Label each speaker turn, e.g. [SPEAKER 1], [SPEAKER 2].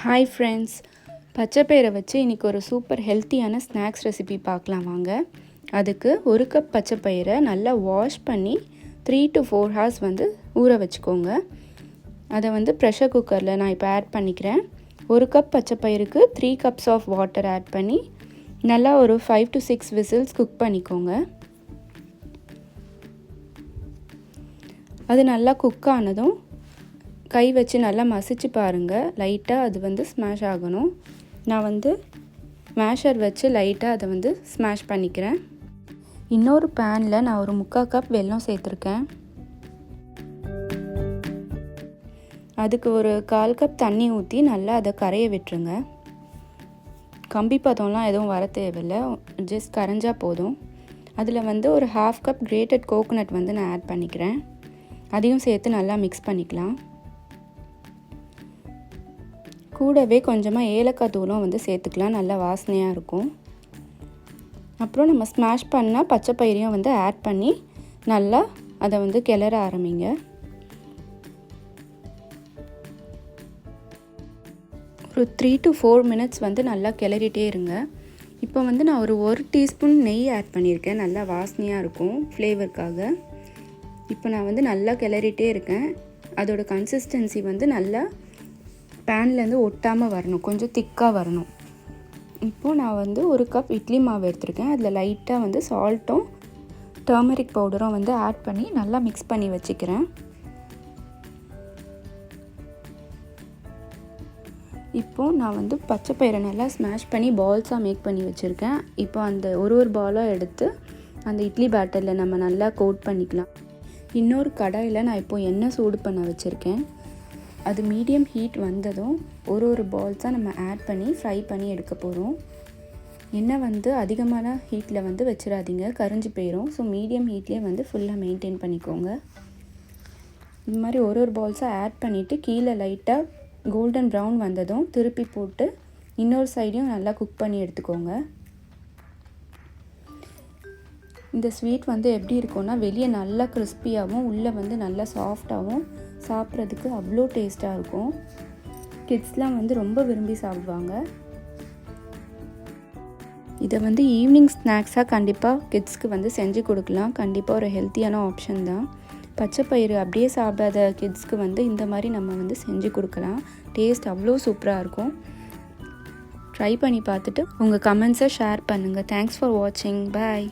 [SPEAKER 1] Hi friends, பச்சைப்பயிரை வச்சு இன்றைக்கி ஒரு சூப்பர் ஹெல்த்தியான ஸ்நாக்ஸ் ரெசிபி பார்க்கலாம் வாங்க. அதுக்கு ஒரு கப் பச்சைப்பயிரை நல்லா வாஷ் பண்ணி 3 to 4 hours ஊற வச்சுக்கோங்க. அதை ப்ரெஷர் குக்கரில் நான் இப்போ ஆட் பண்ணிக்கிறேன். ஒரு கப் பச்சைப்பயிருக்கு 3 cups ஆஃப் வாட்டர் ஆட் பண்ணி நல்லா ஒரு 5 to 6 whistles குக் பண்ணிக்கோங்க. அது நல்லா குக் ஆனதும் கை வச்சு நல்லா மசிச்சு பாருங்கள். லைட்டாக அது ஸ்மாஷ் ஆகணும். நான் மேஷர் வச்சு லைட்டாக அதை ஸ்மாஷ் பண்ணிக்கிறேன். இன்னொரு பேனில் நான் ஒரு 3/4 கப் வெல்லம் சேர்த்துருக்கேன். அதுக்கு ஒரு 1/4 கப் தண்ணி ஊற்றி நல்லா அதை கரைய விட்டுருங்க. கம்பி பதம்லாம் எதுவும் வர தேவையில்லை, ஜஸ்ட் கரைஞ்சால் போதும். அதில் ஒரு 1/2 கப் கிரேட்டட் கோகோனட் நான் ஆட் பண்ணிக்கிறேன். அதையும் சேர்த்து நல்லா மிக்ஸ் பண்ணிக்கலாம். கூடவே கொஞ்சமாக ஏலக்காய் தூளும் சேர்த்துக்கலாம், நல்லா வாசனையாக இருக்கும். அப்புறம் நம்ம ஸ்மாஷ் பண்ணால் பச்சைப்பயிரையும் ஆட் பண்ணி நல்லா அதை கிளற ஆரம்பிங்க. ஒரு 3 to 4 minutes நல்லா கிளறிட்டே இருங்க. இப்போ நான் ஒரு டீஸ்பூன் நெய் ஆட் பண்ணியிருக்கேன், நல்லா வாசனையாக இருக்கும் ஃப்ளேவருக்காக. இப்போ நான் நல்லா கிளறிட்டே இருக்கேன். அதோட கன்சிஸ்டன்சி நல்லா பேன்லேருந்து ஒட்டாமல் வரணும், கொஞ்சம் திக்காக வரணும். இப்போது நான் ஒரு கப் இட்லி மாவு எடுத்திருக்கேன். அதில் லைட்டாக சால்ட்டும் டர்மரிக் பவுடரும் ஆட் பண்ணி நல்லா மிக்ஸ் பண்ணி வச்சுக்கிறேன். இப்போது நான் பச்சைப்பயிரை நல்லா ஸ்மாஷ் பண்ணி பால்ஸாக மேக் பண்ணி வச்சுருக்கேன். இப்போ அந்த ஒரு பாலாக எடுத்து அந்த இட்லி பேட்டரில் நம்ம நல்லா கோட் பண்ணிக்கலாம். இன்னொரு கடாயில் நான் இப்போது எண்ணெய் சூடு பண்ண வச்சுருக்கேன். அது மீடியம் ஹீட் வந்ததும் ஒரு பால்ஸாக நம்ம ஆட் பண்ணி ஃப்ரை பண்ணி எடுக்க போகிறோம். எண்ணெய் அதிகமான ஹீட்டில் வச்சிடாதீங்க, கரிஞ்சு போயிடும். ஸோ மீடியம் ஹீட்லேயே ஃபுல்லாக மெயின்டைன் பண்ணிக்கோங்க. இது மாதிரி ஒரு பால்ஸாக ஆட் பண்ணிவிட்டு கீழே லைட்டாக கோல்டன் ப்ரௌன் வந்ததும் திருப்பி போட்டு இன்னொரு சைடையும் நல்லா குக் பண்ணி எடுத்துக்கோங்க. இந்த ஸ்வீட் எப்படி இருக்கும்னா வெளியே நல்லா கிறிஸ்பியாகவும் உள்ளே நல்லா சாஃப்டாகவும் சாப்பிட்றதுக்கு அவ்வளோ டேஸ்ட்டாக இருக்கும். கிட்ஸ்லாம் ரொம்ப விரும்பி சாப்பிடுவாங்க. இதை ஈவினிங் ஸ்நாக்ஸாக கண்டிப்பாக கிட்ஸ்க்கு செஞ்சு கொடுக்கலாம். கண்டிப்பாக ஒரு ஹெல்த்தியான ஆப்ஷன் தான். பச்சைப்பயிறு அப்படியே சாப்பிடாத கிட்ஸ்க்கு இந்த மாதிரி நம்ம செஞ்சு கொடுக்கலாம். டேஸ்ட் அவ்வளோ சூப்பராக இருக்கும். ட்ரை பண்ணி பார்த்துட்டு உங்கள் கமெண்ட்ஸை ஷேர் பண்ணுங்கள். தேங்க்ஸ் ஃபார் வாட்சிங். பாய்.